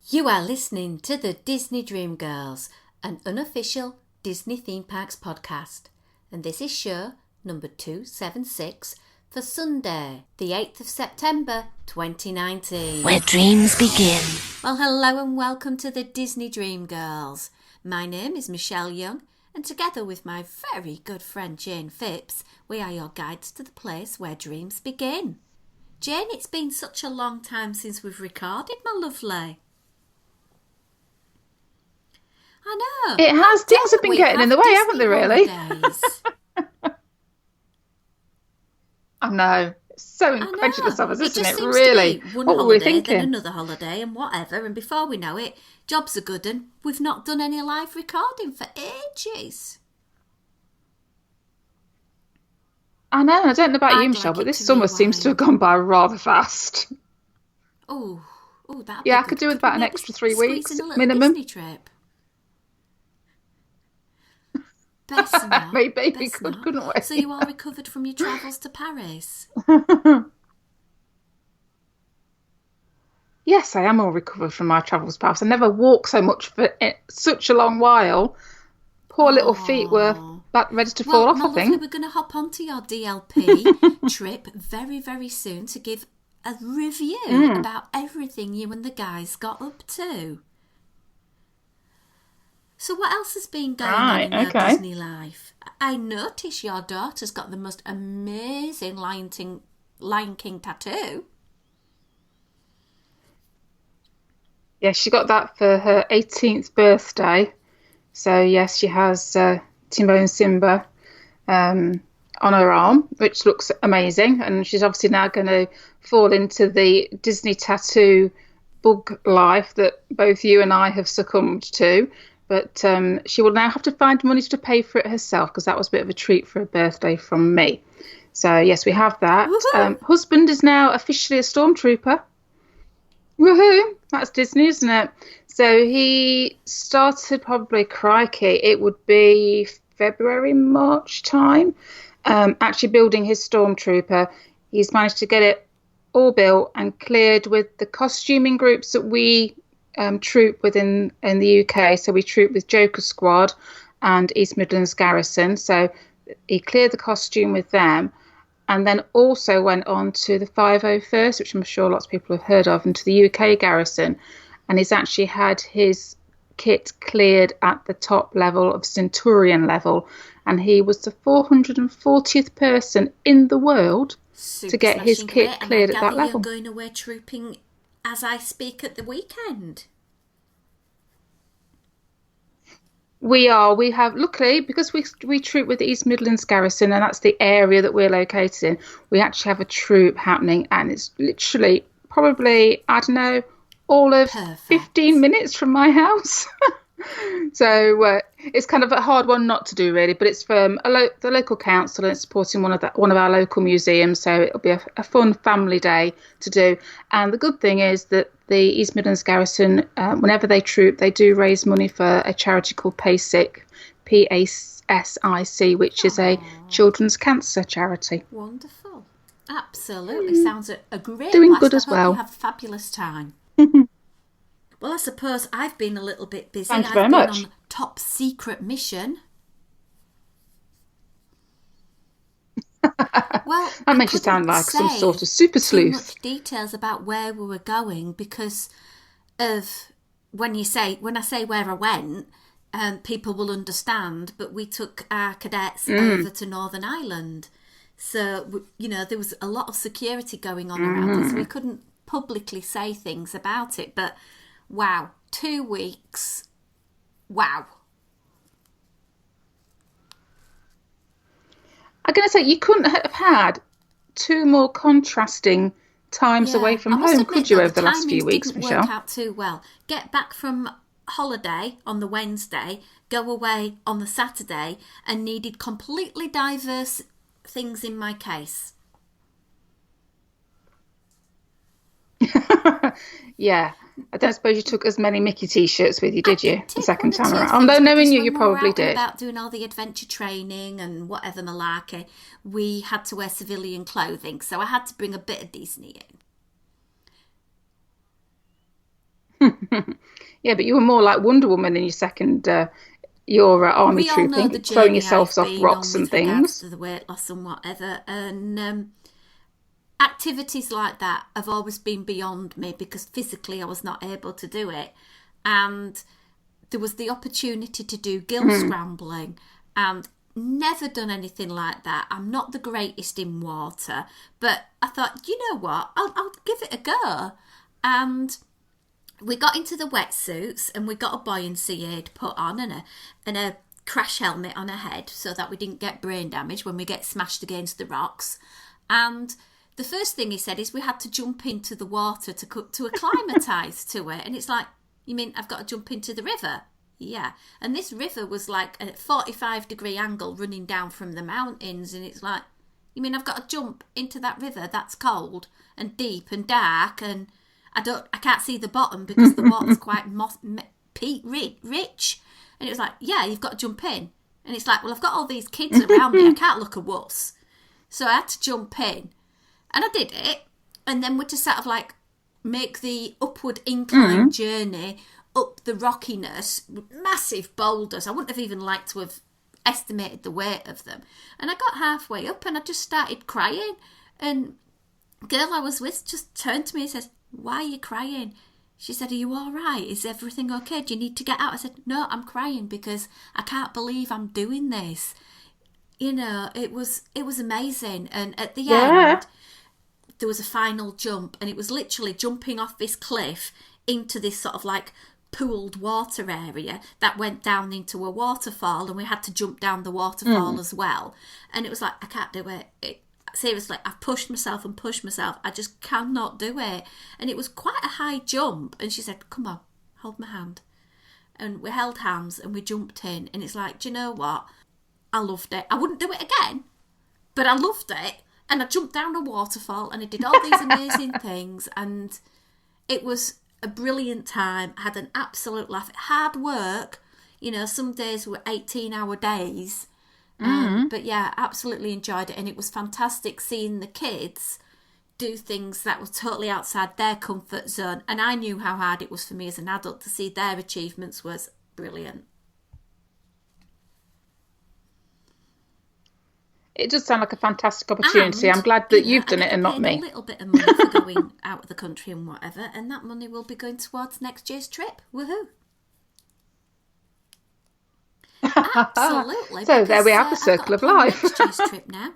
You are listening to the Disney Dream Girls, an unofficial Disney theme parks podcast, and this is show number 276 for Sunday, the 8th of September 2019. Where dreams begin. Well, hello and welcome to the Disney Dream Girls. My name is Michelle Young, and together with my very good friend Jayne Phipps, we are your guides to the place where dreams begin. Jayne, it's been such a long time since we've recorded, my lovely. I know. It has. Things have been getting in the way, haven't they, really? I know. It's so incredulous of us, isn't it? Really. One what holiday, were we thinking? Then another holiday and whatever, and before we know it, jobs are good and we've not done any live recording for ages. I know. I don't know about you, Michelle, but this summer seems to have gone by rather fast. Oh, that. Yeah, I could do with about an extra 3 weeks minimum. Disney trip. Best not. Maybe we could, couldn't we? So you all recovered from your travels to Paris? Yes, I am all recovered from my travels to Paris. I never walked so much for such a long while. Poor little feet were ready to fall off, I think. We're going to hop onto your DLP trip very, very soon to give a review about everything you and the guys got up to. So what else has been going on in your Disney life? I notice your daughter's got the most amazing Lion King tattoo. Yeah, she got that for her 18th birthday. So, yes, she has Timon and Simba on her arm, which looks amazing. And she's obviously now going to fall into the Disney tattoo bug life that both you and I have succumbed to. But she will now have to find money to pay for it herself, because that was a bit of a treat for her birthday from me. So, yes, we have that. Husband is now officially a stormtrooper. Woohoo! That's Disney, isn't it? So he started probably, crikey, it would be February, March time, actually building his stormtrooper. He's managed to get it all built and cleared with the costuming groups that we troop within in the UK. So we troop with Joker Squad and East Midlands Garrison. So he cleared the costume with them, and then also went on to the 501st, which I'm sure lots of people have heard of, and to the UK Garrison. And he's actually had his kit cleared at the top level of Centurion level, and he was the 440th person in the world to get his kit cleared at that level. You're going away trooping as I speak at the weekend. We are. We have, luckily, because we troop with the East Midlands Garrison, and that's the area that we're located in, we actually have a troop happening, and it's literally probably, I don't know, all of 15 minutes from my house. So it's kind of a hard one not to do, really, but it's from the local council, and it's supporting one of our local museums, so it'll be a fun family day to do. And the good thing is that the East Midlands Garrison, whenever they troop, they do raise money for a charity called PASIC, PASIC, which is a children's cancer charity. Wonderful. Absolutely. Sounds a great doing blast. good as well. You have a fabulous time. Well, I suppose I've been a little bit busy. Thank you very much. I've been on a top secret mission. Well, that makes you sound like some sort of super sleuth. Too much details about where we were going because of when I say where I went, people will understand. But we took our cadets over to Northern Ireland, so there was a lot of security going on around us. We couldn't publicly say things about it, but wow, 2 weeks, wow. I'm going to say, you couldn't have had two more contrasting times away from home, could you, over the last few weeks, Michelle? Didn't work out too well. Get back from holiday on the Wednesday, go away on the Saturday, and needed completely diverse things in my case. Yeah. I don't suppose you took as many Mickey T-shirts with you, did you, the second time around? Although knowing you probably did. About doing all the adventure training and whatever malarkey, we had to wear civilian clothing, so I had to bring a bit of Disney in. Yeah, but you were more like Wonder Woman in your second your army We all know trooping, the throwing journey yourselves I've off been rocks on and with regards things. to the weight loss and whatever, and activities like that have always been beyond me because physically I was not able to do it. And there was the opportunity to do gill scrambling, and never done anything like that. I'm not the greatest in water, but I thought, you know what, I'll give it a go. And we got into the wetsuits and we got a buoyancy aid put on and a crash helmet on our head so that we didn't get brain damage when we get smashed against the rocks. And the first thing he said is we had to jump into the water to acclimatise to it. And it's like, you mean I've got to jump into the river? Yeah. And this river was like a 45-degree angle running down from the mountains. And it's like, you mean I've got to jump into that river that's cold and deep and dark, and I can't see the bottom because the water's quite peat rich. And it was like, yeah, you've got to jump in. And it's like, well, I've got all these kids around me. I can't look a wuss. So I had to jump in. And I did it. And then we're to sort of like make the upward incline journey up the rockiness, massive boulders. I wouldn't have even liked to have estimated the weight of them. And I got halfway up and I just started crying. And the girl I was with just turned to me and said, why are you crying? She said, are you all right? Is everything okay? Do you need to get out? I said, no, I'm crying because I can't believe I'm doing this. You know, it was amazing. And at the end, there was a final jump, and it was literally jumping off this cliff into this sort of like pooled water area that went down into a waterfall, and we had to jump down the waterfall as well. And it was like, I can't do it. Seriously, I've pushed myself and pushed myself. I just cannot do it. And it was quite a high jump. And she said, come on, hold my hand. And we held hands and we jumped in. And it's like, do you know what? I loved it. I wouldn't do it again, but I loved it. And I jumped down a waterfall and I did all these amazing things. And it was a brilliant time. I had an absolute laugh. Hard work. You know, some days were 18-hour days. But yeah, absolutely enjoyed it. And it was fantastic seeing the kids do things that were totally outside their comfort zone. And I knew how hard it was for me as an adult to see their achievements was brilliant. It does sound like a fantastic opportunity. I'm glad that you've done it and not me. A little bit of money for going out of the country and whatever, and that money will be going towards next year's trip. Woohoo! Absolutely. So there we have the circle of life. Next year's trip now.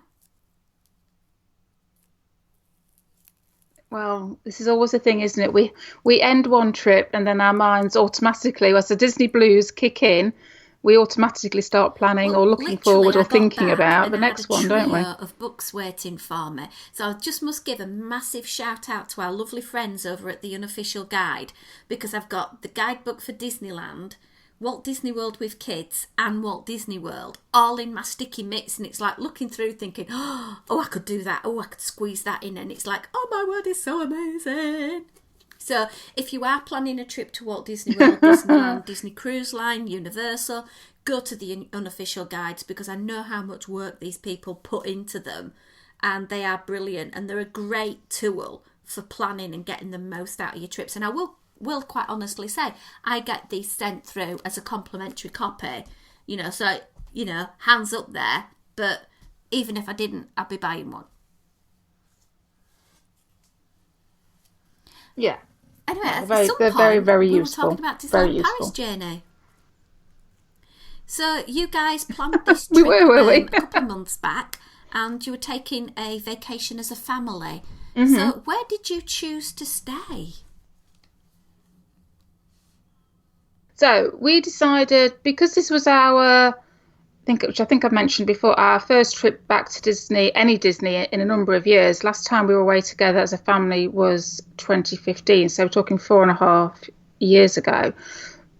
Well, this is always a thing, isn't it? We end one trip and then our minds automatically, as the Disney blues kick in, we automatically start planning or looking forward or thinking about the next one, don't we? Of books waiting for me. So I just must give a massive shout out to our lovely friends over at the Unofficial Guide, because I've got the guidebook for Disneyland, Walt Disney World with Kids, and Walt Disney World all in my sticky mitts, and it's like looking through thinking, oh, I could do that, oh, I could squeeze that in, and it's like, oh my word, it's so amazing. So if you are planning a trip to Walt Disney World, Disneyland, Disney Cruise Line, Universal, go to the Unofficial Guides, because I know how much work these people put into them, and they are brilliant, and they're a great tool for planning and getting the most out of your trips. And I will quite honestly say, I get these sent through as a complimentary copy, you know, so, you know, hands up there, but even if I didn't, I'd be buying one. Yeah. Anyway, they're very, very we useful. were talking about Disneyland Paris, Jayne. So you guys planned this trip a couple of months back, and you were taking a vacation as a family. Mm-hmm. So where did you choose to stay? So we decided, because this was which I think I've mentioned before, our first trip back to Disney, any Disney, in a number of years. Last time we were away together as a family was 2015, so we're talking 4.5 years ago.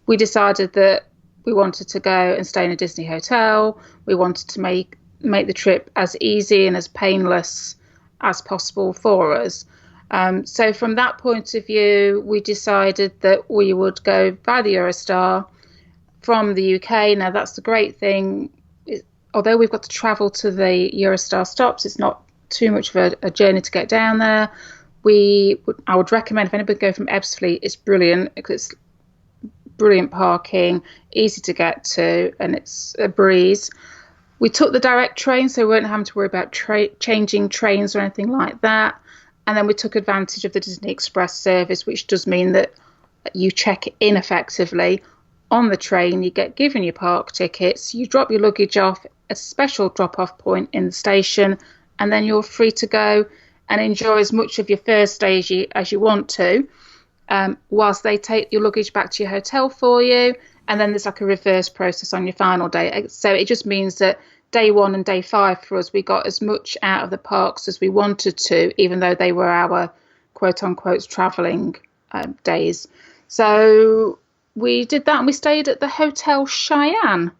We decided that we wanted to go and stay in a Disney hotel. We wanted to make the trip as easy and as painless as possible for us. So from that point of view, we decided that we would go by the Eurostar from the UK. Now, that's the great thing. Although we've got to travel to the Eurostar stops, it's not too much of a journey to get down there. I would recommend if anybody go from Ebbsfleet, it's brilliant because it's brilliant parking, easy to get to, and it's a breeze. We took the direct train, so we weren't having to worry about changing trains or anything like that. And then we took advantage of the Disney Express service, which does mean that you check in effectively on the train, you get given your park tickets, you drop your luggage off at a special drop-off point in the station, and then you're free to go and enjoy as much of your first day as you want to, whilst they take your luggage back to your hotel for you. And then there's like a reverse process on your final day. So it just means that day 1 and day 5 for us, we got as much out of the parks as we wanted to, even though they were our quote-unquote travelling days. So we did that, and we stayed at the Hotel Cheyenne,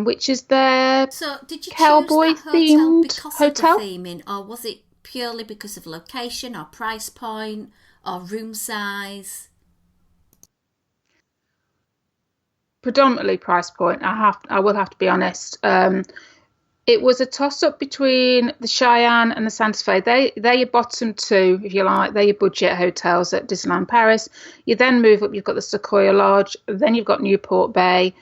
which is their cowboy-themed because hotel. Of the theming, or was it purely because of location or price point or room size? Predominantly price point. I will have to be honest. It was a toss-up between the Cheyenne and the Santa Fe. They're your bottom two, if you like. They're your budget hotels at Disneyland Paris. You then move up, you've got the Sequoia Lodge, then you've got Newport Bay.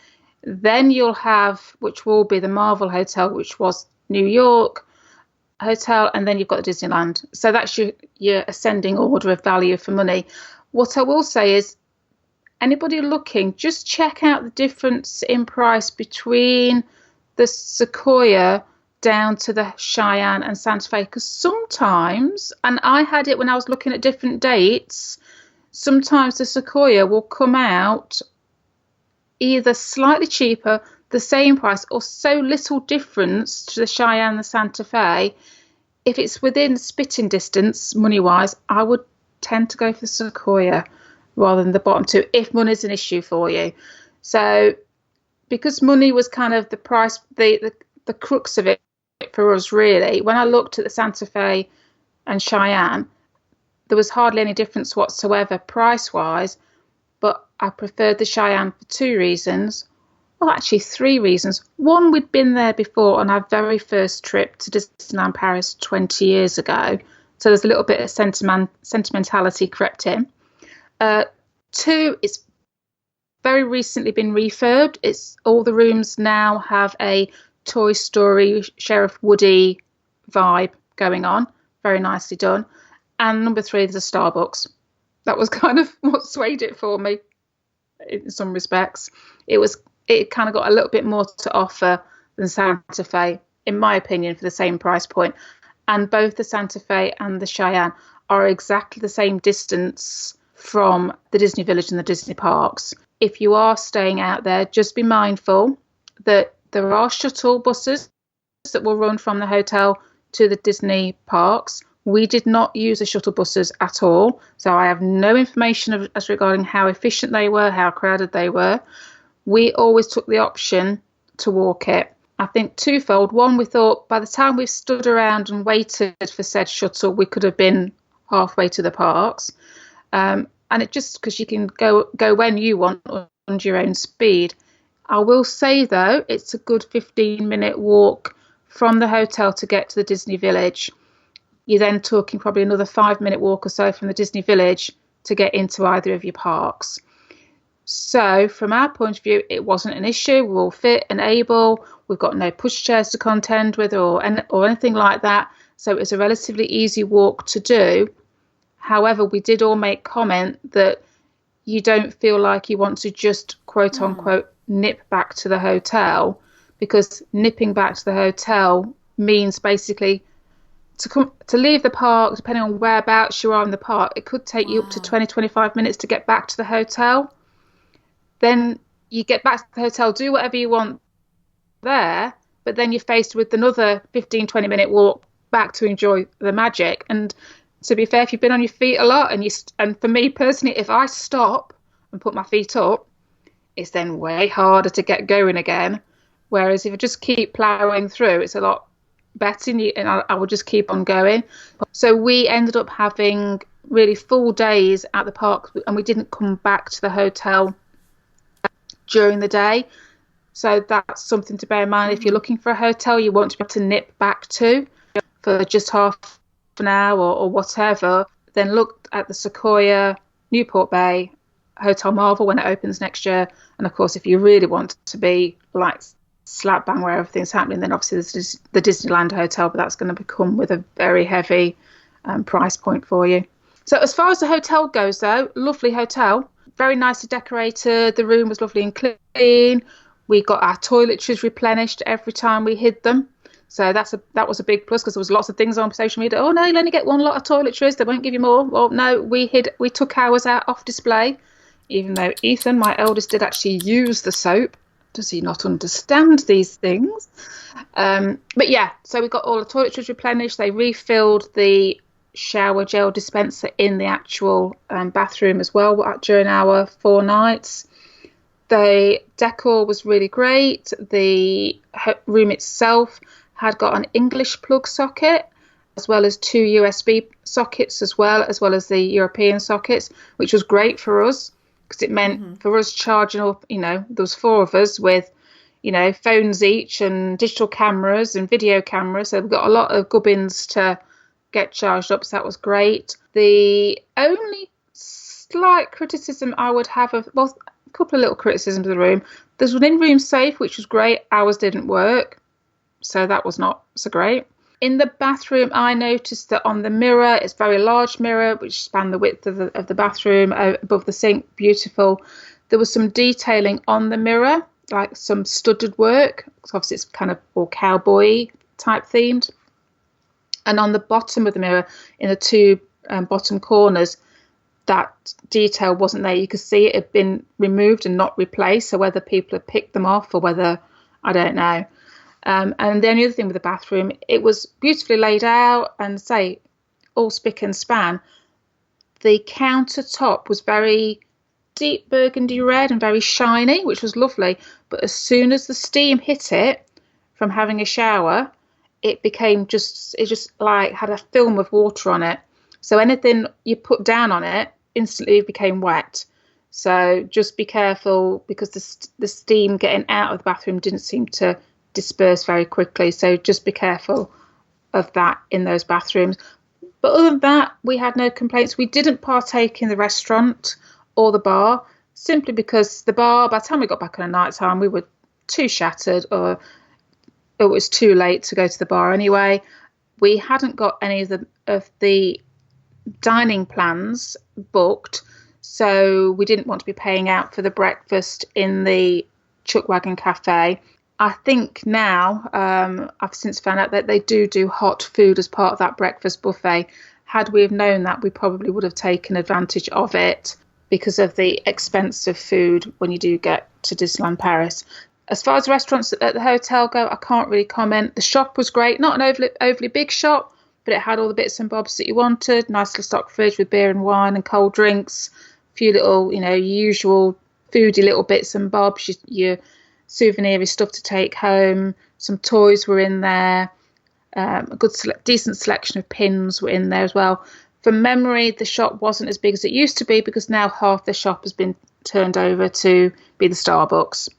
Then you'll have, which will be the Marvel Hotel, which was New York Hotel, and then you've got the Disneyland. So that's your ascending order of value for money. What I will say is, anybody looking, just check out the difference in price between the Sequoia down to the Cheyenne and Santa Fe, because sometimes, and I had it when I was looking at different dates, sometimes the Sequoia will come out either slightly cheaper, the same price, or so little difference to the Cheyenne and the Santa Fe. If it's within spitting distance, money-wise, I would tend to go for the Sequoia rather than the bottom two, if money's an issue for you. So because money was kind of the price, the crux of it for us, really, when I looked at the Santa Fe and Cheyenne, there was hardly any difference whatsoever price-wise, but I preferred the Cheyenne for 2 reasons. Well, actually 3 reasons. One, we'd been there before on our very first trip to Disneyland Paris 20 years ago, so there's a little bit of sentimentality crept in. 2, it's very recently been refurbed. It's all the rooms now have a Toy Story, Sheriff Woody vibe going on. Very nicely done. And number 3, there's a Starbucks. That was kind of what swayed it for me in some respects. It kind of got a little bit more to offer than Santa Fe, in my opinion, for the same price point. And both the Santa Fe and the Cheyenne are exactly the same distance from the Disney Village and the Disney parks. If you are staying out there, just be mindful that there are shuttle buses that will run from the hotel to the Disney parks. We did not use the shuttle buses at all, so I have no information as regarding how efficient they were, how crowded they were. We always took the option to walk it. I think twofold. One, we thought by the time we've stood around and waited for said shuttle, we could have been halfway to the parks. And it just because you can go when you want under your own speed. I will say, though, it's a good 15-minute walk from the hotel to get to the Disney Village. You're then talking probably another 5-minute walk or so from the Disney Village to get into either of your parks. So from our point of view, it wasn't an issue. We're all fit and able. We've got no pushchairs to contend with or anything like that. So it was a relatively easy walk to do. However, we did all make comment that you don't feel like you want to just, quote unquote, nip back to the hotel, because nipping back to the hotel means basically to leave the park, depending on whereabouts you are in the park, it could take you up to 20-25 minutes to get back to the hotel. Then you get back to the hotel, do whatever you want there, but then you're faced with another 15-20 minute walk back to enjoy the magic. And to be fair, if you've been on your feet a lot, and for me personally, if I stop and put my feet up, it's then way harder to get going again. Whereas if I just keep ploughing through, it's a lot better, and I will just keep on going. So we ended up having really full days at the park, and we didn't come back to the hotel during the day. So that's something to bear in mind. If you're looking for a hotel you want to be able to nip back to for just half an hour or whatever, then looked at the Sequoia, Newport Bay, Hotel Marvel when it opens next year. And of course, if you really want to be like slap bang where everything's happening, then obviously there's the Disneyland Hotel, but that's going to come with a very heavy price point for you. So as far as the hotel goes, though, lovely hotel, very nicely decorated. The room was lovely and clean. We got our toiletries replenished every time we hid them. So that was a big plus, because there was lots of things on social media. Oh no, you'll only get one lot of toiletries. They won't give you more. Well, no, we took ours out off display, even though Ethan, my eldest, did actually use the soap. Does he not understand these things? But yeah, so we got all the toiletries replenished. They refilled the shower gel dispenser in the actual bathroom as well during our 4 nights. The decor was really great. The room itself had got an English plug socket, as well as 2 USB sockets, as well as the European sockets, which was great for us, because it meant for us charging up, there was 4 of us with, phones each and digital cameras and video cameras. So we've got a lot of gubbins to get charged up, so that was great. The only slight criticism I would have a couple of little criticisms of the room. There's an in-room safe, which was great. Ours didn't work, so that was not so great. In the bathroom, I noticed that on the mirror, it's a very large mirror, which spanned the width of the bathroom, above the sink, beautiful. There was some detailing on the mirror, like some studded work, because obviously it's kind of more cowboy type themed. And on the bottom of the mirror, in the 2 bottom corners, that detail wasn't there. You could see it had been removed and not replaced. So whether people had picked them off or whether, I don't know. And the only other thing with the bathroom, it was beautifully laid out and all spick and span. The countertop was very deep burgundy red and very shiny, which was lovely. But as soon as the steam hit it from having a shower, it just like had a film of water on it. So anything you put down on it instantly became wet. So just be careful, because the steam getting out of the bathroom didn't seem to disperse very quickly. So just be careful of that in those bathrooms. But other than that, we had no complaints. We didn't partake in the restaurant or the bar, simply because the bar, by the time we got back on a night time, we were too shattered, or it was too late to go to the bar anyway. We hadn't got any of the dining plans booked, so we didn't want to be paying out for the breakfast in the Chuckwagon Cafe. I think now, I've since found out that they do hot food as part of that breakfast buffet. Had we have known that, we probably would have taken advantage of it, because of the expense of food when you do get to Disneyland Paris. As far as restaurants at the hotel go, I can't really comment. The shop was great, not an overly big shop, but it had all the bits and bobs that you wanted. Nice little stock fridge with beer and wine and cold drinks. A few little, usual foodie little bits and bobs, your souvenir stuff to take home. Some toys were in there. A good, decent selection of pins were in there as well. From memory, the shop wasn't as big as it used to be, because now half the shop has been turned over to be the Starbucks.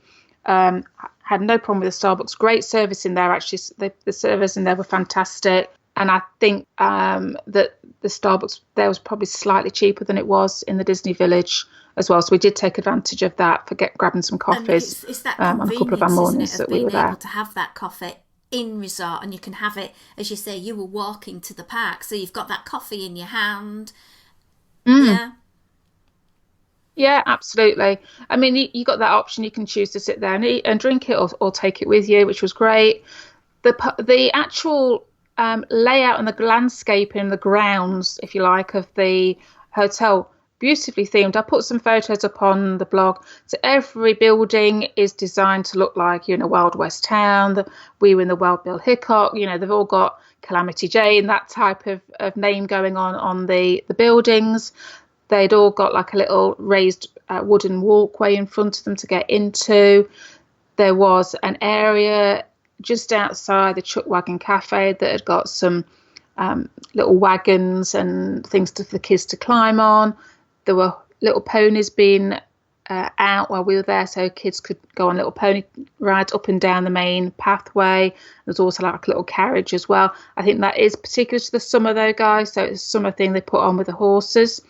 Had no problem with the Starbucks. Great service in there, actually. The service in there were fantastic. And I think that the Starbucks there was probably slightly cheaper than it was in the Disney Village as well. So we did take advantage of that for grabbing some coffees it's that on a couple of our mornings that we were there. Able to have that coffee in resort, and you can have it, as you say, you were walking to the park, so you've got that coffee in your hand. Yeah, absolutely. I mean, you got that option. You can choose to sit there and eat and drink it, or take it with you, which was great. The actual layout and the landscape in the grounds, if you like, of the hotel, beautifully themed. I put some photos up on the blog. So every building is designed to look like you're in a Wild West town. We were in the Wild Bill Hickok. They've all got Calamity Jane, that type of name going on the buildings. They'd all got like a little raised wooden walkway in front of them to get into. There was an area just outside the Chuckwagon Cafe that had got some little wagons and things for the kids to climb on. There were little ponies being out while we were there, so kids could go on little pony rides up and down the main pathway. There's also like a little carriage as well. I think that is particular to the summer though, guys, so it's a summer thing they put on with the horses.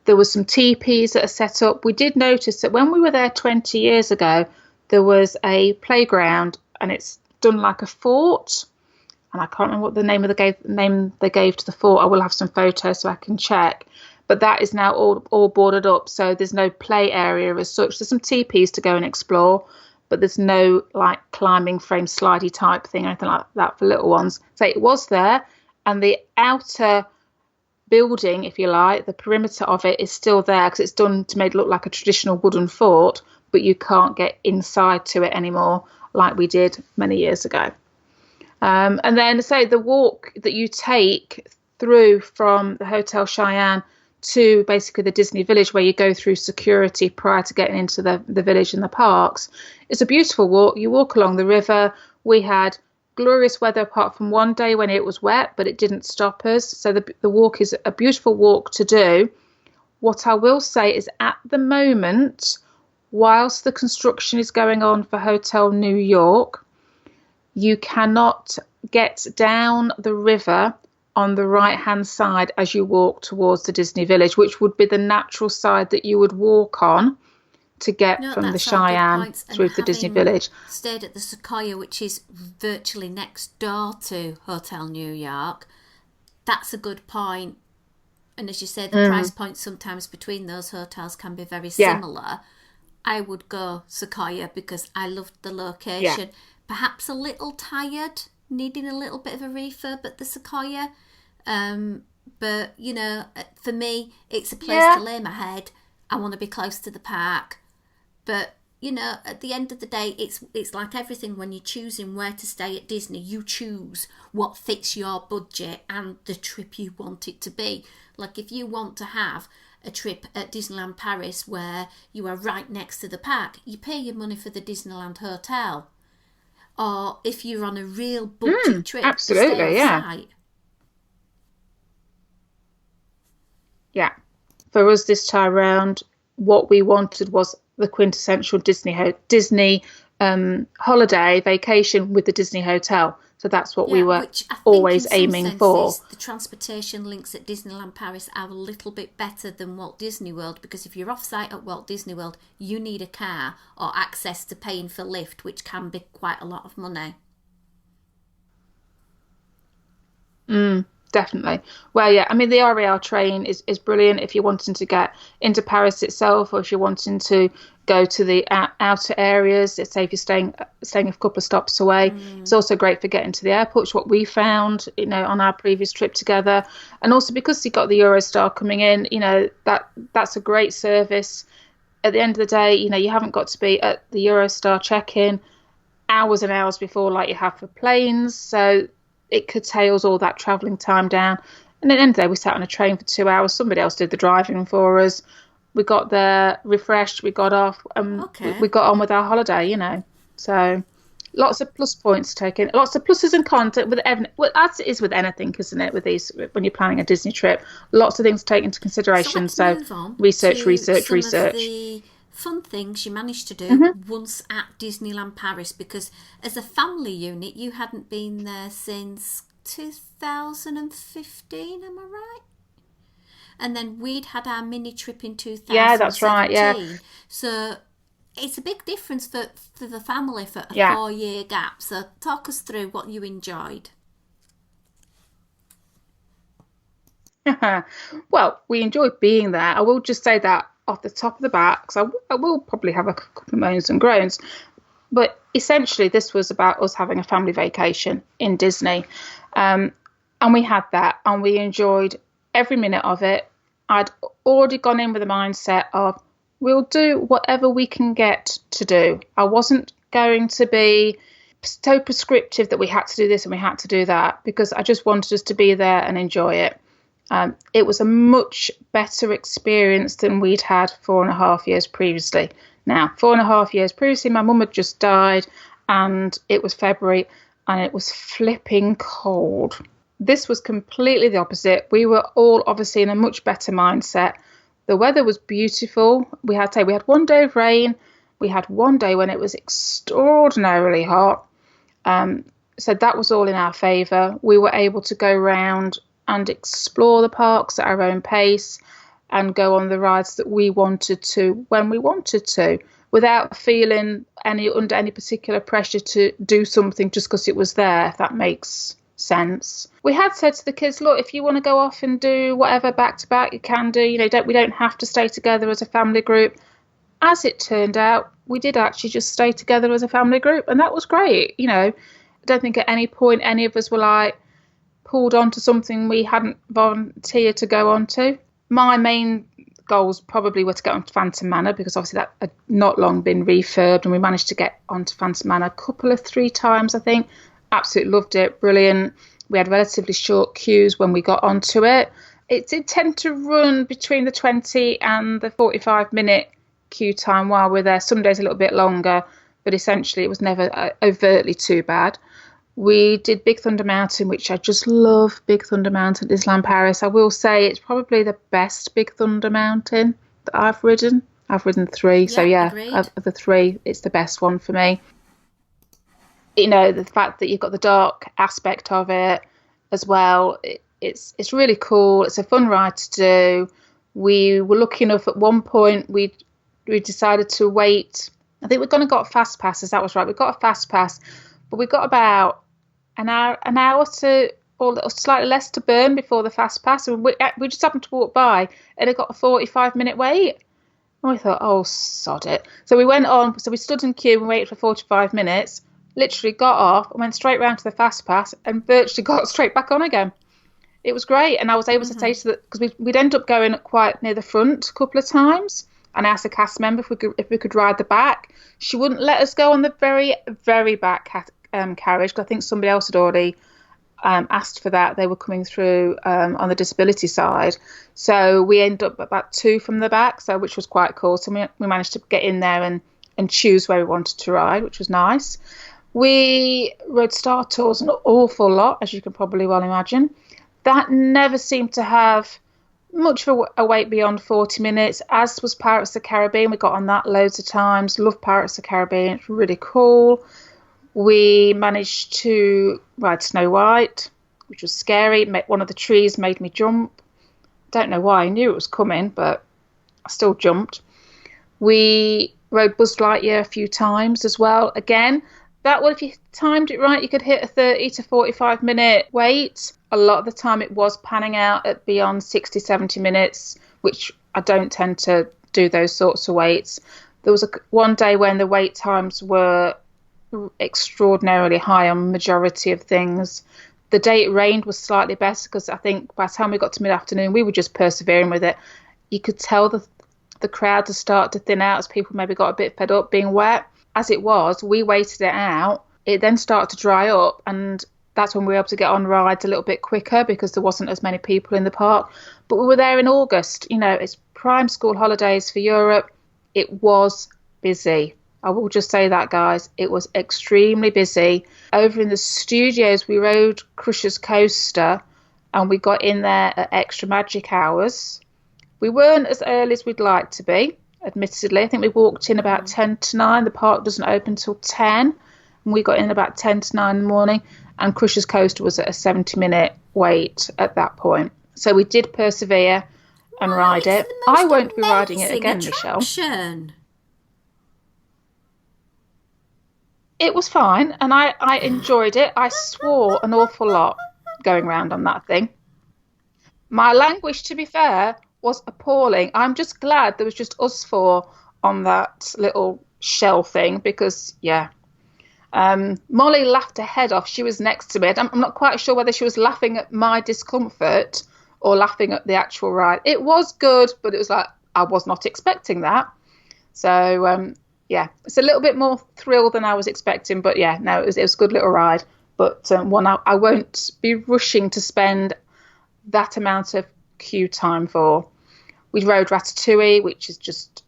There was some teepees that are set up. We did notice that when we were there 20 years ago, there was a playground and it's done like a fort, and I can't remember what the name they gave to the fort. I will have some photos so I can check. But that is now all boarded up, so there's no play area as such. There's some teepees to go and explore, but there's no like climbing frame slidey type thing or anything like that for little ones. So it was there, and the outer building, if you like, the perimeter of it is still there because it's done to make it look like a traditional wooden fort, but you can't get inside to it anymore like we did many years ago. And then say the walk that you take through from the Hotel Cheyenne to basically the Disney Village, where you go through security prior to getting into the village and the parks. It's a beautiful walk. You walk along the river. We had glorious weather apart from one day when it was wet, but it didn't stop us. So the walk is a beautiful walk to do. What I will say is at the moment, whilst the construction is going on for Hotel New York, you cannot get down the river on the right hand side as you walk towards the Disney Village, which would be the natural side that you would walk on to get from the Cheyenne through to the Disney Village. Stayed at the Sequoia, which is virtually next door to Hotel New York. That's a good point. And as you say, the price point sometimes between those hotels can be very similar. I would go Sequoia because I loved the location. Perhaps a little tired, needing a little bit of a refurb at the Sequoia. But, you know, for me, it's a place to lay my head. I want to be close to the park. But, you know, at the end of the day, it's like everything when you're choosing where to stay at Disney. You choose what fits your budget and the trip you want it to be. Like if you want to have a trip at Disneyland Paris where you are right next to the park, you pay your money for the Disneyland Hotel. Or if you're on a real budget trip, absolutely, stay outside. Yeah. For us this time round, what we wanted was the quintessential Disney holiday vacation with the Disney Hotel. So that's what we were always aiming for. The transportation links at Disneyland Paris are a little bit better than Walt Disney World, because if you're off-site at Walt Disney World, you need a car or access to paying for Lyft, which can be quite a lot of money. Definitely. Well, yeah, I mean, the REL train is brilliant if you're wanting to get into Paris itself, or if you're wanting to go to the outer areas. Say if you're staying a couple of stops away. It's also great for getting to the airport, which is what we found, you know, on our previous trip together. And also because you got the Eurostar coming in, you know, that's a great service. At the end of the day, you know, you haven't got to be at the Eurostar check-in hours and hours before like you have for planes. So it curtails all that travelling time down. And at the end of the day, we sat on a train for 2 hours. Somebody else did the driving for us. We got there, refreshed, we got off, and we got on with our holiday, you know. So lots of plus points taken, lots of pluses and cons with as it is with anything, isn't it? With these, when you're planning a Disney trip, lots of things taken into consideration. So research. The fun things you managed to do once at Disneyland Paris, because as a family unit, you hadn't been there since 2015, am I right? And then we'd had our mini trip in 2017. Yeah, that's right, yeah. So it's a big difference for the family for a 4-year gap. So talk us through what you enjoyed. Well, we enjoyed being there. I will just say that off the top of the bat, because I will probably have a couple of moans and groans. But essentially, this was about us having a family vacation in Disney. And we had that, and we enjoyed every minute of it. I'd already gone in with the mindset of, we'll do whatever we can get to do. I wasn't going to be so prescriptive that we had to do this and we had to do that, because I just wanted us to be there and enjoy it. It was a much better experience than we'd had 4.5 years previously. Now, 4.5 years previously, my mum had just died, and it was February, and it was flipping cold. This was completely the opposite. We were all obviously in a much better mindset. The weather was beautiful. We had one day of rain. We had one day when it was extraordinarily hot. So that was all in our favour. We were able to go round and explore the parks at our own pace and go on the rides that we wanted to when we wanted to, without feeling under any particular pressure to do something just because it was there, if that makes sense. We had said to the kids, look, if you want to go off and do whatever back to back, you can do. We don't have to stay together as a family group. As it turned out, we did actually just stay together as a family group, and that was great. I don't think at any point any of us were like pulled onto something we hadn't volunteered to go on to. My main goals probably were to get onto Phantom Manor, because obviously that had not long been refurbed, and we managed to get onto Phantom Manor three times, I think. Absolutely loved it. Brilliant. We had relatively short queues when we got onto it. It did tend to run between the 20 and the 45-minute queue time while we're there. Some days a little bit longer, but essentially it was never overtly too bad. We did Big Thunder Mountain, which I just love. Big Thunder Mountain, Disneyland Paris. I will say it's probably the best Big Thunder Mountain that I've ridden. I've ridden 3, yeah, so yeah, agreed. of the 3, it's the best one for me. The fact that you've got the dark aspect of it as well, it's really cool. It's a fun ride to do. We were lucky enough at one point, we decided to wait. I think we're going to got fast passes. That was right. We got a fast pass, but we got about an hour to, or slightly less to burn before the fast pass. And we just happened to walk by, and it got a 45-minute wait. And we thought, oh, sod it. So we went on. So we stood in queue and waited for 45 minutes. Literally got off and went straight round to the fast pass and virtually got straight back on again. It was great, and I was able to say to because we'd end up going quite near the front a couple of times. And I asked a cast member if we could ride the back. She wouldn't let us go on the very, very back carriage, because I think somebody else had already asked for that. They were coming through on the disability side. So we ended up about 2 from the back, which was quite cool. So we managed to get in there and choose where we wanted to ride, which was nice. We rode Star Tours an awful lot, as you can probably well imagine. That never seemed to have much of a wait beyond 40 minutes, as was Pirates of the Caribbean. We got on that loads of times. Love Pirates of the Caribbean. It's really cool. We managed to ride Snow White, which was scary. One of the trees made me jump. Don't know why. I knew it was coming, but I still jumped. We rode Buzz Lightyear a few times as well. Again, that one, if you timed it right, you could hit a 30 to 45 minute wait. A lot of the time it was panning out at beyond 60, 70 minutes, which I don't tend to do those sorts of waits. There was one day when the wait times were extraordinarily high on majority of things. The day it rained was slightly better, because I think by the time we got to mid-afternoon, we were just persevering with it. You could tell the crowd to start to thin out as people maybe got a bit fed up being wet. As it was, we waited it out. It then started to dry up, and that's when we were able to get on rides a little bit quicker, because there wasn't as many people in the park. But we were there in August. It's prime school holidays for Europe. It was busy. I will just say that, guys. It was extremely busy. Over in the studios, we rode Crusher's Coaster, and we got in there at extra magic hours. We weren't as early as we'd like to be, admittedly. I think we walked in about 10 to 9. The park doesn't open till 10. And we got in about 10 to 9 in the morning. And Crusher's Coaster was at a 70-minute wait at that point. So we did persevere and ride it. I won't be riding it again, Michelle. It was fine, and I enjoyed it. I swore an awful lot going round on that thing. My language, to be fair, was appalling. I'm just glad there was just us 4 on that little shell thing, because, yeah. Molly laughed her head off. She was next to me. I'm not quite sure whether she was laughing at my discomfort or laughing at the actual ride. It was good, but it was like, I was not expecting that. So, yeah, it's a little bit more thrill than I was expecting. But, yeah, no, it was a good little ride. But one I won't be rushing to spend that amount of queue time for. We rode Ratatouille, which is just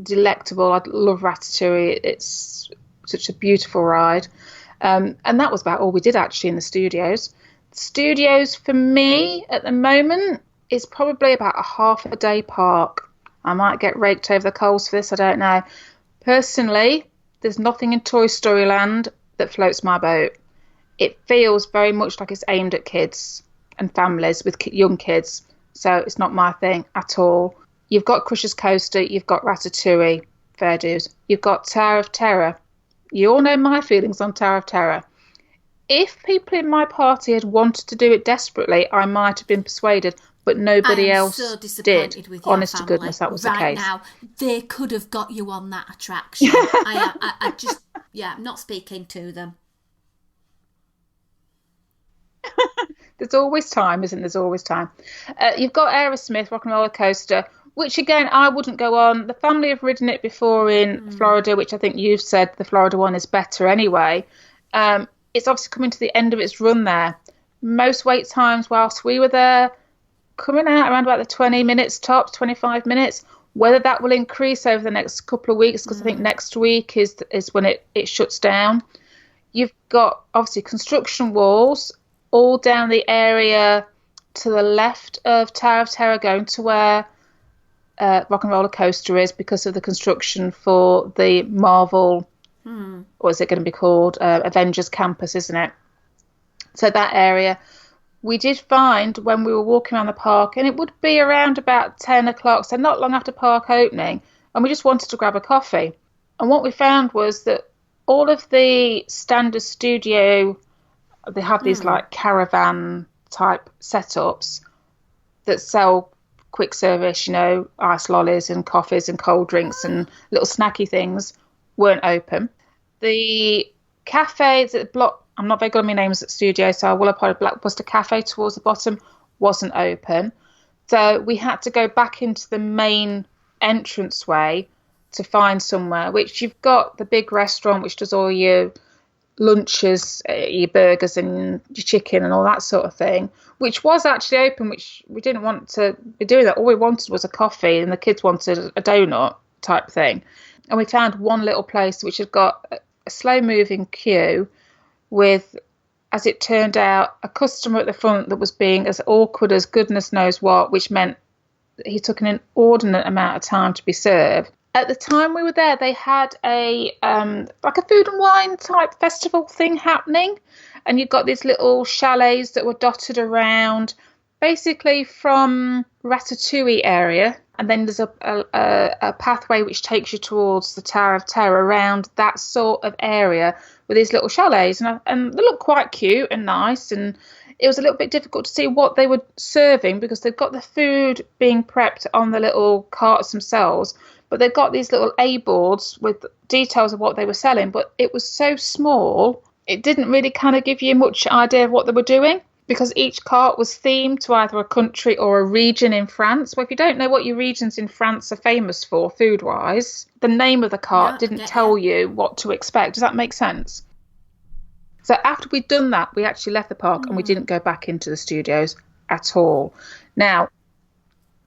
delectable. I love Ratatouille. It's such a beautiful ride. And that was about all we did actually in the studios. Studios for me at the moment, It's probably about a half a day park. I might get raked over the coals for this, I don't know. Personally, there's nothing in Toy Story Land that floats my boat. It feels very much like it's aimed at kids and families with young kids. So it's not my thing at all. You've got Crusher's Coaster, you've got Ratatouille, fair dues. You've got Tower of Terror. You all know my feelings on Tower of Terror. If people in my party had wanted to do it desperately, I might have been persuaded, but nobody else so disappointed did. with your Honest family. to goodness, that was the Right case. now, they could have got you on that attraction. I just, I'm not speaking to them. There's always time, isn't there? There's always time. You've got Aerosmith Rock and Roller Coaster, which again I wouldn't go on. The family have ridden it before in Florida, which I think you've said the Florida one is better anyway. It's obviously coming to the end of its run there. Most wait times whilst we were there, coming out around about the 20 minutes tops, 25 minutes. Whether that will increase over the next couple of weeks, because I think next week is when it shuts down. You've got obviously construction walls all down the area to the left of Tower of Terror, going to where Rock and Roller Coaster is, because of the construction for the Marvel, what is it going to be called? Avengers Campus, isn't it? So that area, we did find when we were walking around the park, and it would be around about 10 o'clock, so not long after park opening, and we just wanted to grab a coffee. And what we found was that all of the standard studio, they have these like caravan type setups that sell quick service, you know, ice lollies and coffees and cold drinks and little snacky things, weren't open. The cafes at the block, I'm not very good on my names at studio, so I will apologize. Blockbuster Cafe towards the bottom wasn't open. So we had to go back into the main entranceway to find somewhere, which you've got the big restaurant, which does all your lunches, your burgers and your chicken and all that sort of thing, which was actually open, which we didn't want to be doing that. All we wanted was a coffee, and the kids wanted a donut type thing. And we found one little place which had got a slow moving queue with, as it turned out, a customer at the front that was being as awkward as goodness knows what, which meant he took an inordinate amount of time to be served. At the time we were there, they had a like a food and wine type festival thing happening, and you've got these little chalets that were dotted around, basically from Ratatouille area, and then there's a pathway which takes you towards the Tower of Terror around that sort of area with these little chalets, and they look quite cute and nice, and it was a little bit difficult to see what they were serving because they've got the food being prepped on the little carts themselves, but they've got these little A-boards with details of what they were selling, but it was so small, it didn't really kind of give you much idea of what they were doing, because each cart was themed to either a country or a region in France. Well, if you don't know what your regions in France are famous for, food-wise, the name of the cart didn't tell you what to expect. Does that make sense? So after we'd done that, we actually left the park and we didn't go back into the studios at all. Now,